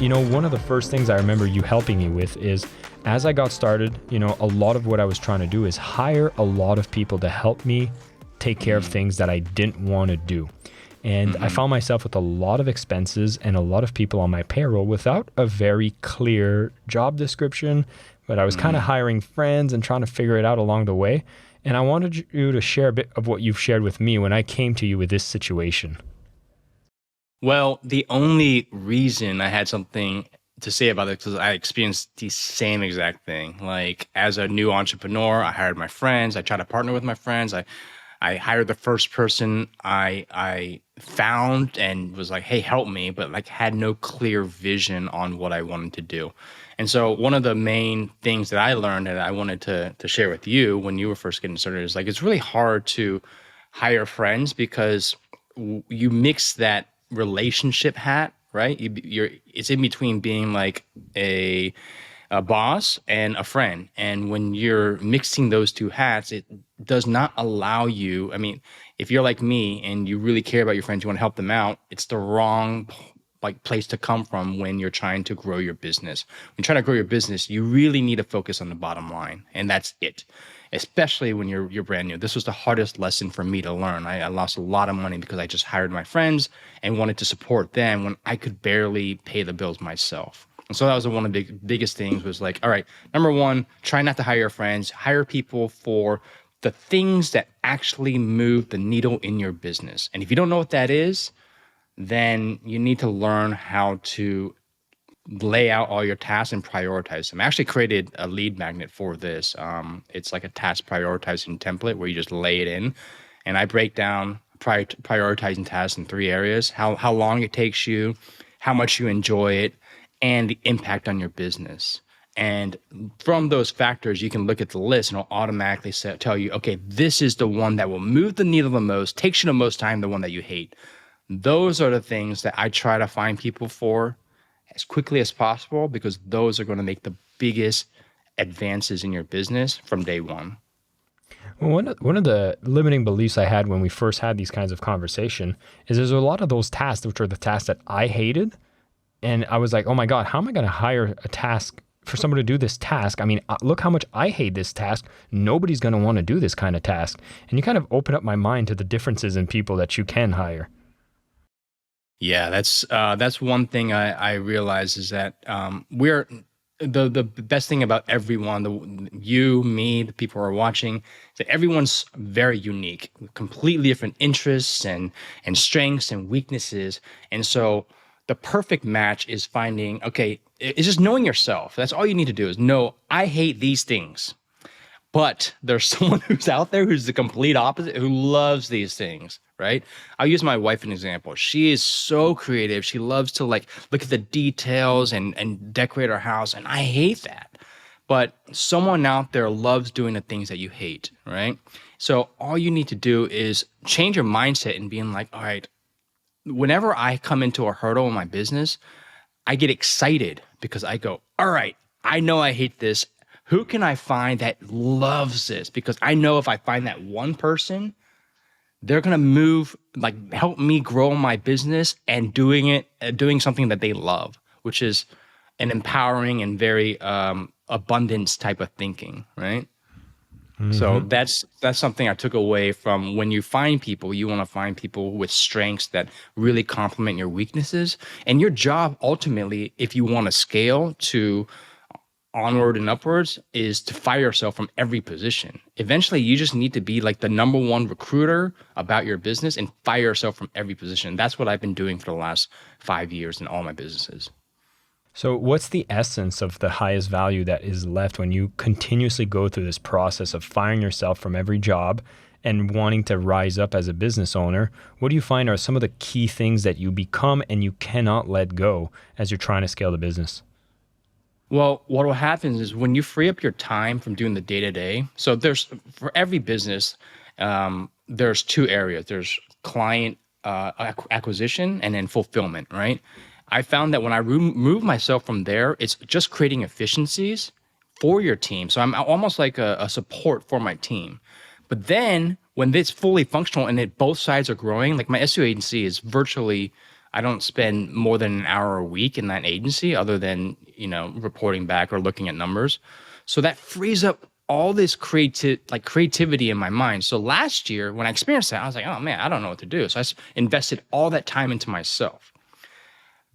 One of the first things I remember you helping me with is, as I got started, a lot of what I was trying to do is hire a lot of people to help me take care of things that I didn't want to do. And I found myself with a lot of expenses and a lot of people on my payroll without a very clear job description, but I was kind of hiring friends and trying to figure it out along the way. And I wanted you to share a bit of what you've shared with me when I came to you with this situation. Well, the only reason I had something to say about it because I experienced the same exact thing. Like as a new entrepreneur, I hired my friends. I tried to partner with my friends. I hired the first person I found and was like, hey, help me, but like had no clear vision on what I wanted to do. And so one of the main things that I learned and I wanted to share with you when you were first getting started is like, it's really hard to hire friends because you mix that relationship hat, right? It's in between being like a boss and a friend. And when you're mixing those two hats, it does not allow you. I mean, if you're like me and you really care about your friends, you want to help them out, it's the wrong place to come from when you're trying to grow your business. When you're trying to grow your business, you really need to focus on the bottom line. And that's it. Especially when you're brand new. This was the hardest lesson for me to learn. I lost a lot of money because I just hired my friends and wanted to support them when I could barely pay the bills myself. And so that was one of the biggest things was like, all right, number one, try not to hire friends, hire people for the things that actually move the needle in your business. And if you don't know what that is, then you need to learn how to lay out all your tasks and prioritize them. I actually created a lead magnet for this. It's like a task prioritizing template where you just lay it in. And I break down prioritizing tasks in 3 areas: how long it takes you, how much you enjoy it, and the impact on your business. And from those factors, you can look at the list and it'll automatically tell you, okay, this is the one that will move the needle the most, takes you the most time, the one that you hate. Those are the things that I try to find people for as quickly as possible because those are going to make the biggest advances in your business from day one. Well, one of the limiting beliefs I had when we first had these kinds of conversation is there's a lot of those tasks which are the tasks that I hated. And I was like, oh my God, how am I going to hire a task for someone to do this task? I mean, look how much I hate this task. Nobody's going to want to do this kind of task. And you kind of open up my mind to the differences in people that you can hire. Yeah, that's one thing I realize is that we're the best thing about everyone, you, me, the people who are watching, is that everyone's very unique, completely different interests and strengths and weaknesses. And so the perfect match is finding, okay, it's just knowing yourself. That's all you need to do is know, I hate these things. But there's someone who's out there who's the complete opposite, who loves these things, right? I'll use my wife as an example. She is so creative. She loves to like look at the details and decorate our house. And I hate that. But someone out there loves doing the things that you hate, right? So all you need to do is change your mindset and being like, all right, whenever I come into a hurdle in my business, I get excited because I go, all right, I know I hate this. Who can I find that loves this? Because I know if I find that one person, they're going to help me grow my business and doing something that they love, which is an empowering and very abundance type of thinking, right? Mm-hmm. So that's something I took away from when you find people, you want to find people with strengths that really complement your weaknesses. And your job ultimately, if you want to scale to onward and upwards, is to fire yourself from every position. Eventually, you just need to be like the number one recruiter about your business and fire yourself from every position. That's what I've been doing for the last 5 years in all my businesses. So what's the essence of the highest value that is left when you continuously go through this process of firing yourself from every job and wanting to rise up as a business owner? What do you find are some of the key things that you become and you cannot let go as you're trying to scale the business? Well, what will happen is when you free up your time from doing the day-to-day, so for every business, there's 2 areas. There's client acquisition and then fulfillment, right? I found that when I remove myself from there, it's just creating efficiencies for your team. So I'm almost like a support for my team. But then when it's fully functional and both sides are growing, like my SEO agency is virtually I don't spend more than an hour a week in that agency other than, reporting back or looking at numbers. So that frees up all this creativity in my mind. So last year when I experienced that, I was like, oh man, I don't know what to do. So invested all that time into myself.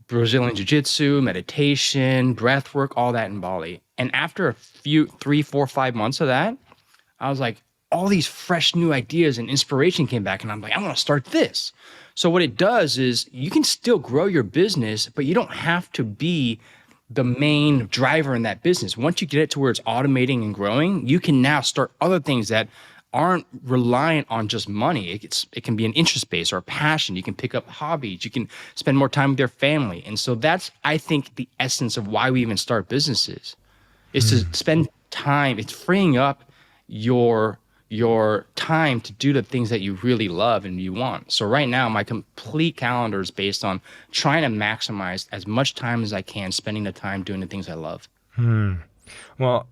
Brazilian Jiu-Jitsu, meditation, breath work, all that in Bali. And after a few, 3, 4, 5 months of that, I was like, all these fresh new ideas and inspiration came back. And I'm like, I want to start this. So what it does is you can still grow your business, but you don't have to be the main driver in that business. Once you get it to where it's automating and growing, you can now start other things that aren't reliant on just money. It can be an interest base or a passion. You can pick up hobbies. You can spend more time with your family. And so that's, I think, the essence of why we even start businesses is to spend time. It's freeing up your time to do the things that you really love and you want. So right now, my complete calendar is based on trying to maximize as much time as I can, spending the time doing the things I love. Well,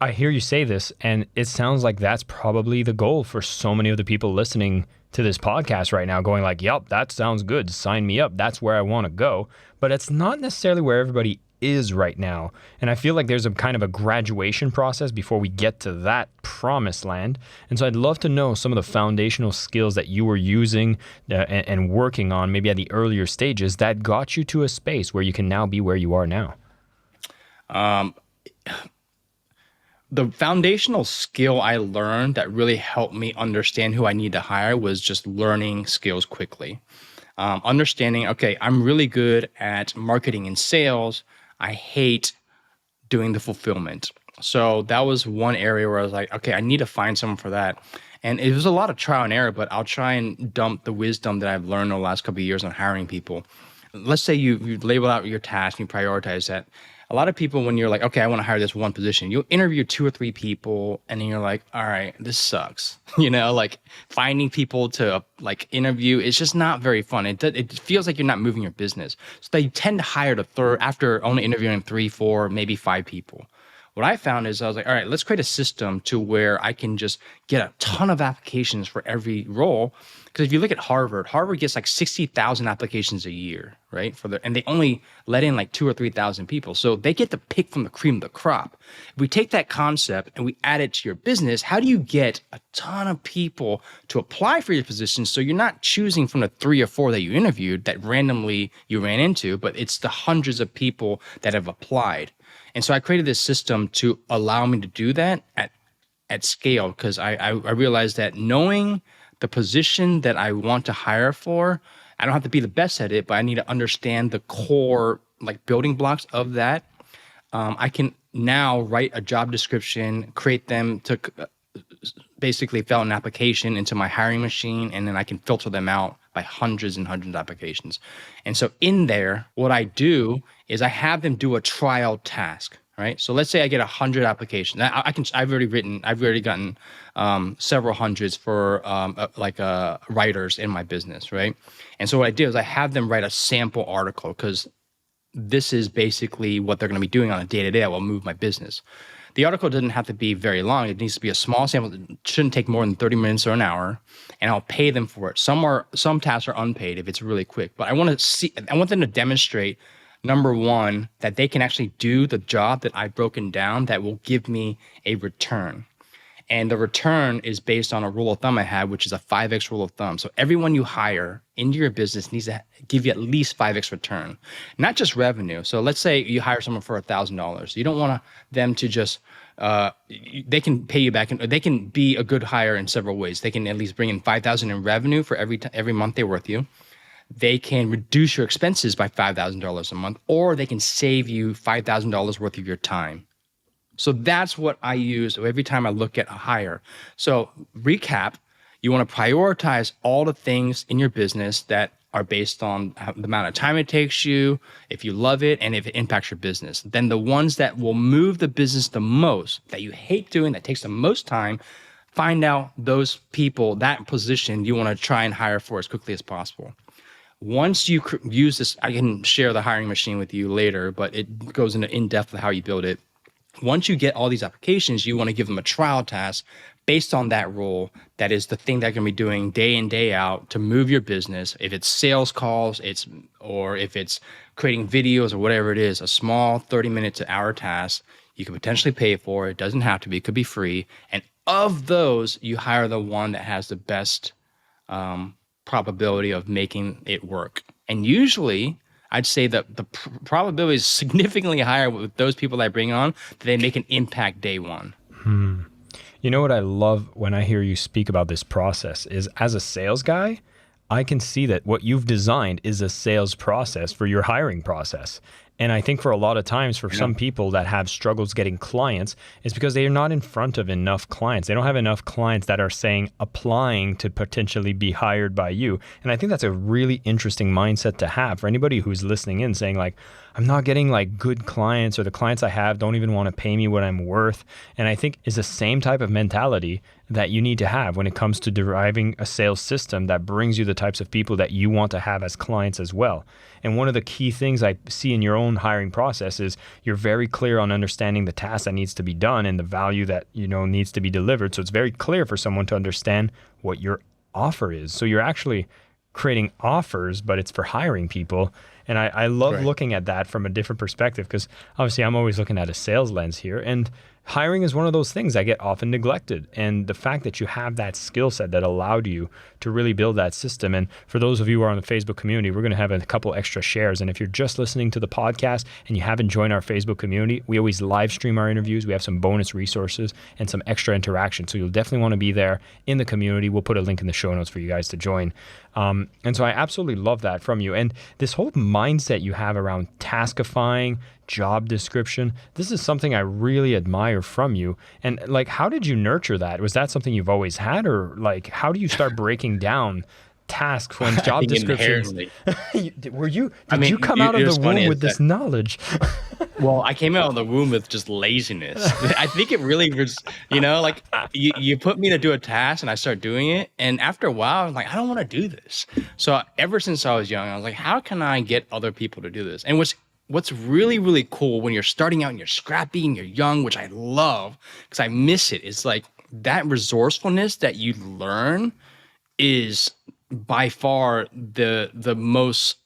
I hear you say this, and it sounds like that's probably the goal for so many of the people listening to this podcast right now, going like, yep, that sounds good. Sign me up. That's where I want to go. But it's not necessarily where everybody is right now. And I feel like there's a kind of a graduation process before we get to that promised land. And so I'd love to know some of the foundational skills that you were using and working on maybe at the earlier stages that got you to a space where you can now be where you are now. The foundational skill I learned that really helped me understand who I need to hire was just learning skills quickly. Understanding, okay, I'm really good at marketing and sales. I hate doing the fulfillment. So that was one area where I was like, okay, I need to find someone for that. And it was a lot of trial and error, but I'll try and dump the wisdom that I've learned over the last couple of years on hiring people. Let's say you label out your task, you prioritize that. A lot of people, when you're like, okay, I want to hire this one position, you'll interview 2 or 3 people, and then you're like, all right, this sucks. Like finding people to interview, it's just not very fun. It feels like you're not moving your business. So they tend to hire the third after only interviewing 3, 4, maybe 5 people. What I found is I was like, all right, let's create a system to where I can just get a ton of applications for every role. Because if you look at Harvard gets like 60,000 applications a year, right? And they only let in like 2,000 or 3,000 people. So they get to pick from the cream of the crop. If we take that concept and we add it to your business, how do you get a ton of people to apply for your position so you're not choosing from the 3 or 4 that you interviewed that randomly you ran into, but it's the hundreds of people that have applied. And so I created this system to allow me to do that at scale, because I realized that knowing the position that I want to hire for, I don't have to be the best at it, but I need to understand the core building blocks of that. I can now write a job description, create them to basically fill an application into my hiring machine, and then I can filter them out by hundreds and hundreds of applications. And so in there, what I do is I have them do a trial task. Right. So let's say I get 100 applications. I've already gotten several hundreds for writers in my business. Right. And so what I do is I have them write a sample article, because this is basically what they're going to be doing on a day-to-day that will move my business. The article doesn't have to be very long. It needs to be a small sample. It shouldn't take more than 30 minutes or an hour, and I'll pay them for it. Some tasks are unpaid if it's really quick, but I want them to demonstrate, number one, that they can actually do the job that I've broken down that will give me a return. And the return is based on a rule of thumb I have, which is a 5x rule of thumb. So everyone you hire into your business needs to give you at least 5x return, not just revenue. So let's say you hire someone for $1,000. You don't want them to just, they can pay you back, and they can be a good hire in several ways. They can at least bring in $5,000 in revenue for every month they're with you. They can reduce your expenses by $5,000 a month, or they can save you $5,000 worth of your time. So that's what I use every time I look at a hire. So recap, you want to prioritize all the things in your business that are based on the amount of time it takes you, if you love it, and if it impacts your business. Then the ones that will move the business the most, that you hate doing, that takes the most time, find out those people, that position you want to try and hire for as quickly as possible. Once you use this, I can share the hiring machine with you later, but it goes into in-depth of how you build it. Once you get all these applications, you want to give them a trial task based on that role, that is the thing that can be doing day in, day out to move your business. If it's sales calls, or if it's creating videos or whatever it is, a small 30-minute to hour task, you can potentially pay for. It doesn't have to be, it could be free. And of those, you hire the one that has the best probability of making it work. And usually, I'd say that the probability is significantly higher with those people that I bring on, that they make an impact day one. You know what I love when I hear you speak about this process is, as a sales guy, I can see that what you've designed is a sales process for your hiring process. And I think for a lot of times, for some people that have struggles getting clients, it's because they are not in front of enough clients. They don't have enough clients that are applying to potentially be hired by you. And I think that's a really interesting mindset to have for anybody who's listening in, saying like, I'm not getting like good clients, or the clients I have don't even want to pay me what I'm worth. And I think is the same type of mentality that you need to have when it comes to deriving a sales system that brings you the types of people that you want to have as clients as well. And one of the key things I see in your own hiring process is you're very clear on understanding the task that needs to be done and the value that, needs to be delivered. So it's very clear for someone to understand what your offer is. So you're actually creating offers, but it's for hiring people. And I love looking at that from a different perspective, because obviously I'm always looking at a sales lens here. And hiring is one of those things that get often neglected. And the fact that you have that skill set that allowed you to really build that system. And for those of you who are on the Facebook community, we're going to have a couple extra shares. And if you're just listening to the podcast and you haven't joined our Facebook community, we always live stream our interviews. We have some bonus resources and some extra interaction. So you'll definitely want to be there in the community. We'll put a link in the show notes for you guys to join. And so I absolutely love that from you. And this whole mindset you have around taskifying, job description, this is something I really admire from you. And like, how did you nurture that? Was that something you've always had, or like, how do you start breaking down tasks when job descriptions? Did you come out of the womb with this knowledge? Well, I came out of the womb with just laziness. I think it really was, like you put me to do a task and I start doing it. And after a while, I'm like, I don't want to do this. So ever since I was young, I was like, how can I get other people to do this? And what's really, really cool when you're starting out and you're scrappy and you're young, which I love because I miss it, is like that resourcefulness that you learn is by far the most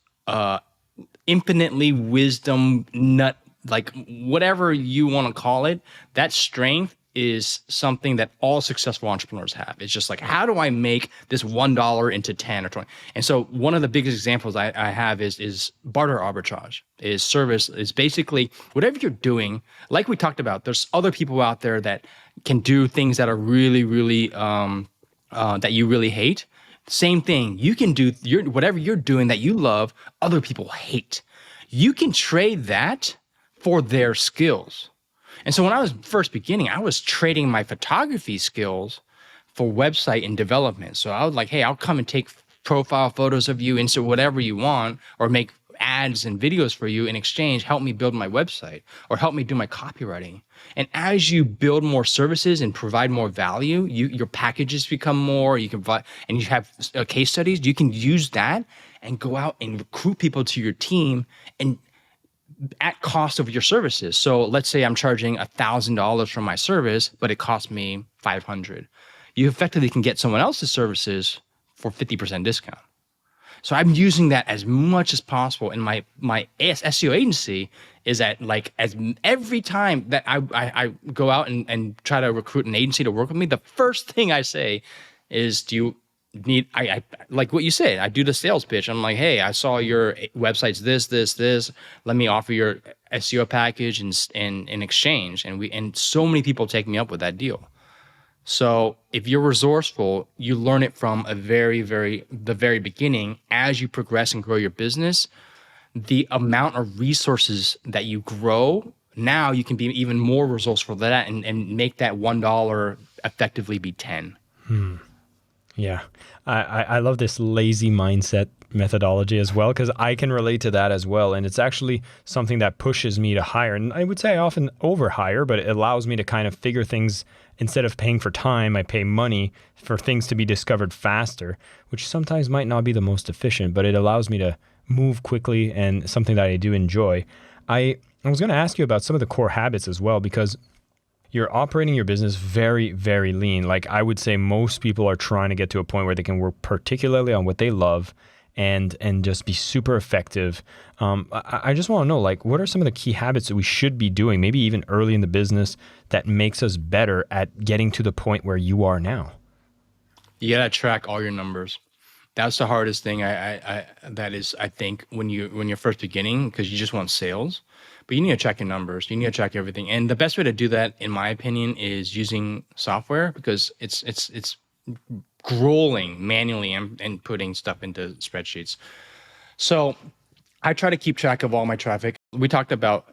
infinitely wisdom nut, like whatever you want to call it, that strength is something that all successful entrepreneurs have. It's just like, how do I make this $1 into 10 or 20? And so one of the biggest examples I have is barter arbitrage, is basically whatever you're doing. Like we talked about, there's other people out there that can do things that are really, really, that you really hate. Same thing. You can do whatever you're doing that you love, other people hate. You can trade that for their skills. And so when I was first beginning, I was trading my photography skills for website and development. So I was like, hey, I'll come and take profile photos of you, insert whatever you want, or make ads and videos for you. In exchange, help me build my website or help me do my copywriting. And as you build more services and provide more value, your packages become more, you can provide, and you have case studies, you can use that and go out and recruit people to your team and at cost of your services. So let's say I'm charging $1,000 for my service, but it costs me $500. You effectively can get someone else's services for 50% discount. So I'm using that as much as possible. And my SEO agency is at like, as every time that I go out and try to recruit an agency to work with me, the first thing I say is, do you need, I like what you said, I do the sales pitch. I'm like, hey, I saw your website's this, let me offer your SEO package and in exchange. And so many people take me up with that deal. So if you're resourceful, you learn it from the very beginning. As you progress and grow your business, the amount of resources that you grow, now you can be even more resourceful than that and make that $1 effectively be 10. Yeah. I love this lazy mindset methodology as well, because I can relate to that as well. And it's actually something that pushes me to hire. And I would say I often overhire, but it allows me to kind of figure things. Instead of paying for time, I pay money for things to be discovered faster, which sometimes might not be the most efficient, but it allows me to move quickly and something that I do enjoy. I was going to ask you about some of the core habits as well, because You're operating your business very, very lean. Like I would say most people are trying to get to a point where they can work particularly on what they love and just be super effective. I just want to know, like, what are some of the key habits that we should be doing, maybe even early in the business, that makes us better at getting to the point where you are now? You gotta track all your numbers. That's the hardest thing. I think when you're first beginning, because you just want sales, but you need to track your numbers. You need to track everything, and the best way to do that, in my opinion, is using software because it's grueling manually and putting stuff into spreadsheets. So I try to keep track of all my traffic. We talked about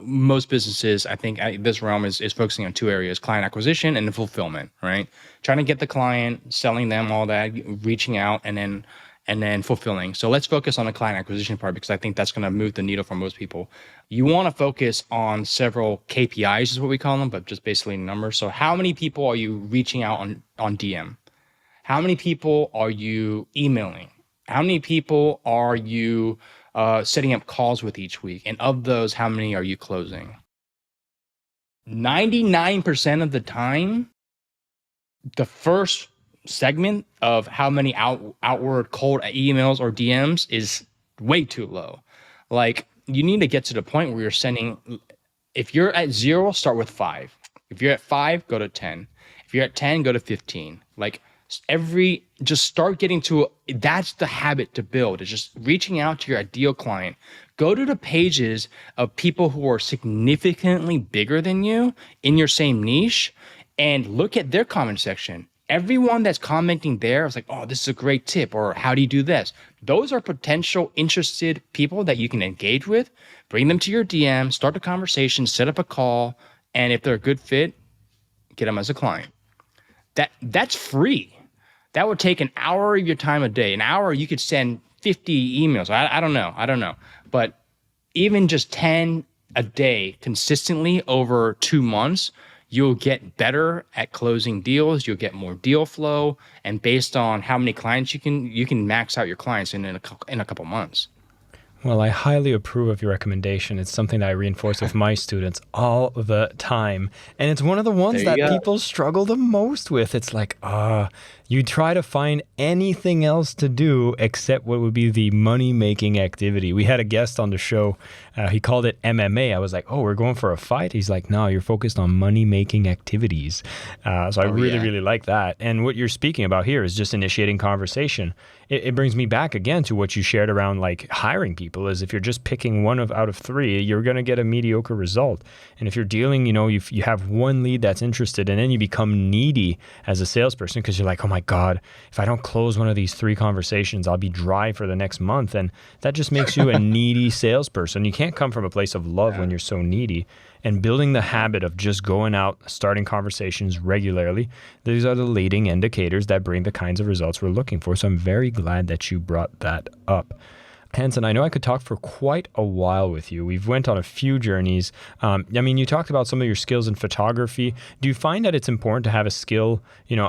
most businesses. I think this realm is focusing on two areas: client acquisition and fulfillment. Right, trying to get the client, selling them all that, reaching out, and then fulfilling. So let's focus on the client acquisition part because I think that's going to move the needle for most people. You want to focus on several KPIs, is what we call them, but just basically numbers. So how many people are you reaching out on DM? How many people are you emailing? How many people are you setting up calls with each week? And of those, how many are you closing? 99% of the time, the first segment of how many outward cold emails or DMs is way too low. Like you need to get to the point where you're sending, if you're at 0, start with 5. If you're at 5, go to 10. If you're at 10, go to 15. Like just start getting to, that's the habit to build, is just reaching out to your ideal client. Go to the pages of people who are significantly bigger than you in your same niche and look at their comment section. Everyone that's commenting there is like, oh, this is a great tip, or how do you do this? Those are potential interested people that you can engage with, bring them to your DM, start a conversation, set up a call, and if they're a good fit, get them as a client. That's free. That would take an hour of your time a day. An hour, you could send 50 emails. I don't know. But even just 10 a day consistently over 2 months, you'll get better at closing deals. You'll get more deal flow. And based on how many clients you can max out your clients in a couple months. Well, I highly approve of your recommendation. It's something that I reinforce with my students all the time. And it's one of the ones that people struggle the most with. It's like, you try to find anything else to do except what would be the money-making activity. We had a guest on the show. He called it MMA. I was like, oh, we're going for a fight? He's like, no, you're focused on money-making activities. So I really like that. And what you're speaking about here is just initiating conversation. It brings me back again to what you shared around like hiring people, is if you're just picking one out of 3, you're going to get a mediocre result. And if you're dealing, you have one lead that's interested and then you become needy as a salesperson because you're like, oh my God, if I don't close one of these 3 conversations, I'll be dry for the next month. And that just makes you a needy salesperson. You can't come from a place of love when you're so needy. And building the habit of just going out, starting conversations regularly, these are the leading indicators that bring the kinds of results we're looking for. So I'm very glad that you brought that up. Hanson, I know I could talk for quite a while with you. We've went on a few journeys. You talked about some of your skills in photography. Do you find that it's important to have a skill,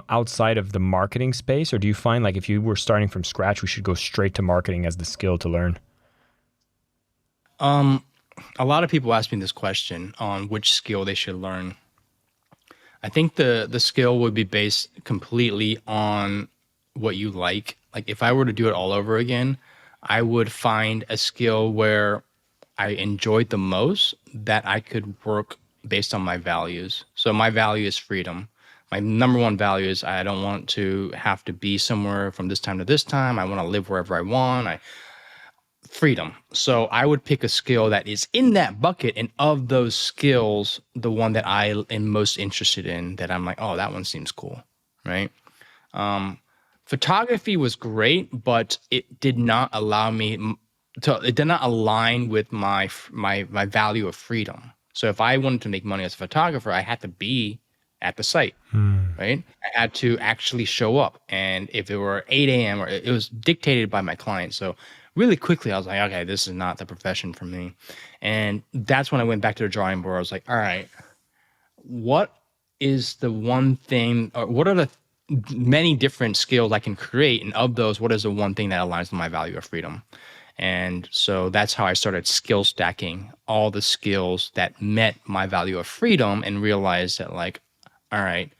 outside of the marketing space? Or do you find like if you were starting from scratch, we should go straight to marketing as the skill to learn? A lot of people ask me this question on which skill they should learn. I think the skill would be based completely on what you like. Like if I were to do it all over again, I would find a skill where I enjoyed the most that I could work based on my values. So my value is freedom. My number one value is I don't want to have to be somewhere from this time to this time. I want to live wherever I want. Freedom. So I would pick a skill that is in that bucket, and of those skills, the one that I am most interested in, that I'm like, oh, that one seems cool, right? Photography was great, but it did not allow me to. It did not align with my value of freedom. So if I wanted to make money as a photographer, I had to be at the site, right? I had to actually show up, and if it were 8 a.m. or it was dictated by my client, so. Really quickly, I was like, okay, this is not the profession for me. And that's when I went back to the drawing board. I was like, all right, what is the one thing, or what are the many different skills I can create? And of those, what is the one thing that aligns with my value of freedom? And so that's how I started skill stacking all the skills that met my value of freedom, and realized that, like, all right,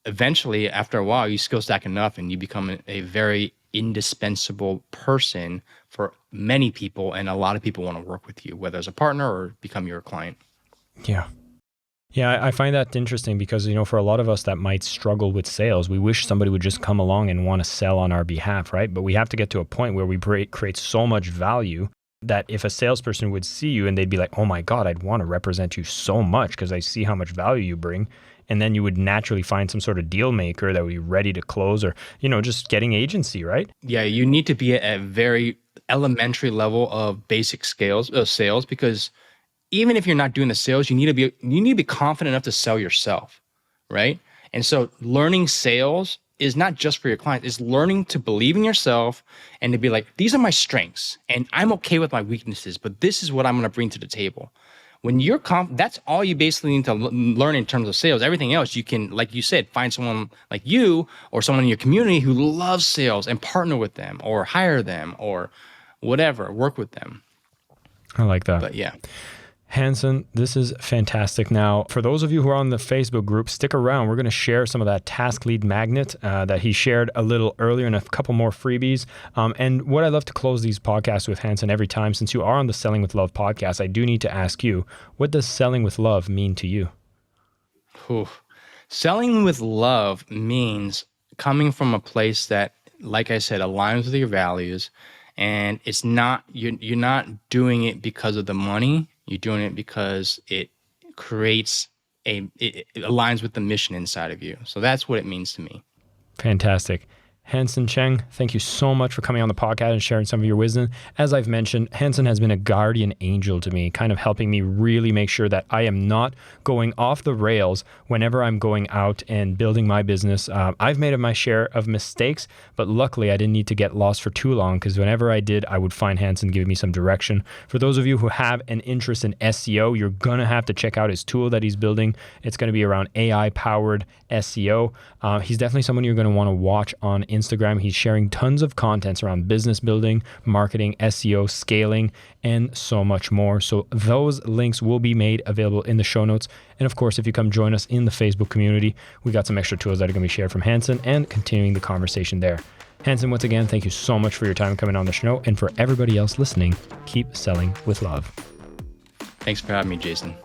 eventually after a while you skill stack enough and you become a very indispensable person for many people, and a lot of people want to work with you, whether as a partner or become your client. Yeah. Yeah, I find that interesting because, for a lot of us that might struggle with sales, we wish somebody would just come along and want to sell on our behalf, right? But we have to get to a point where we create so much value that if a salesperson would see you and they'd be like, oh my God, I'd want to represent you so much because I see how much value you bring. And then you would naturally find some sort of deal maker that would be ready to close, or, just getting agency, right? Yeah, you need to be at a very elementary level of basic scales of sales, because even if you're not doing the sales, you need to be confident enough to sell yourself, right? And so learning sales is not just for your clients, it's learning to believe in yourself and to be like, these are my strengths and I'm okay with my weaknesses, but this is what I'm going to bring to the table. When you're that's all you basically need to learn in terms of sales. Everything else you can, like you said, find someone like you or someone in your community who loves sales and partner with them or hire them or whatever, work with them. I like that. But yeah. Hanson, this is fantastic. Now, for those of you who are on the Facebook group, stick around. We're going to share some of that task lead magnet that he shared a little earlier, and a couple more freebies. And what I love to close these podcasts with, Hanson, every time, since you are on the Selling with Love podcast, I do need to ask you, what does selling with love mean to you? Selling with love means coming from a place that, like I said, aligns with your values. And it's not, you're not doing it because of the money. You're doing it because it creates it aligns with the mission inside of you. So that's what it means to me. Fantastic. Hanson Cheng, thank you so much for coming on the podcast and sharing some of your wisdom. As I've mentioned, Hanson has been a guardian angel to me, kind of helping me really make sure that I am not going off the rails whenever I'm going out and building my business. I've made my share of mistakes, but luckily I didn't need to get lost for too long, because whenever I did, I would find Hanson giving me some direction. For those of you who have an interest in SEO, you're going to have to check out his tool that he's building. It's going to be around AI-powered SEO. He's definitely someone you're going to want to watch on Instagram. He's sharing tons of contents around business building, marketing, SEO, scaling, and so much more. So those links will be made available in the show notes. And of course, if you come join us in the Facebook community, we got some extra tools that are going to be shared from Hanson and continuing the conversation there. Hanson, once again, thank you so much for your time coming on the show. And for everybody else listening, keep selling with love. Thanks for having me, Jason.